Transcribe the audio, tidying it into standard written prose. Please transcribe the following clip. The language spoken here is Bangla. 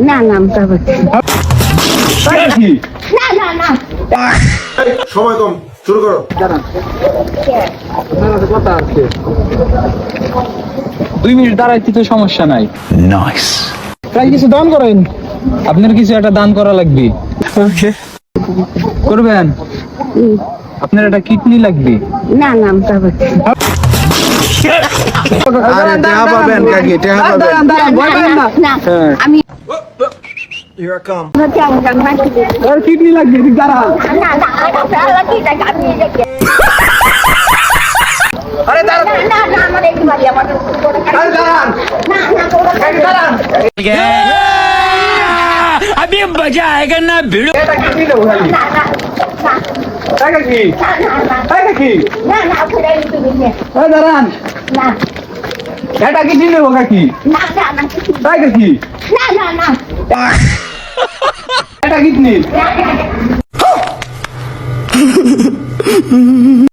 না না আমি তা বলছি তাই নাকি? না না না সময় কম, শুরু করো। কথা আছে 2 মিনিট দাঁড়াইতে তো সমস্যা নাই। নাইস। তাই কিছু দান করেন, আপনার কিছু একটা দান করা লাগবে। ওকে। করবেন? আপনার একটা কিডনি লাগবে। না না আমি তা বলছি আরে টেহা পাবেন কাকি, টেহা পাবেন। না আমি Here I come. হচ্ছে আমার মাটি আর কিডনি লাগবে, ঠিক দাঁড়ান। না না আমার কি টাকা আমি দেখে আরে দাঁড়ান, না না আমার একটু বাড়ি আমার আরে দাঁড়ান, না না তোরা দাঁড়ান। अभी मजा आएगा ना भिड़ो। এটা কিডনি দেবো খালি। না না না তাই নাকি? না তাই নাকি? না না তোরা একটু দেখে আরে দাঁড়ান, না এটা কিডনি দেবো কাকি। না না না তাই নাকি? না না না এটা কিডনি। না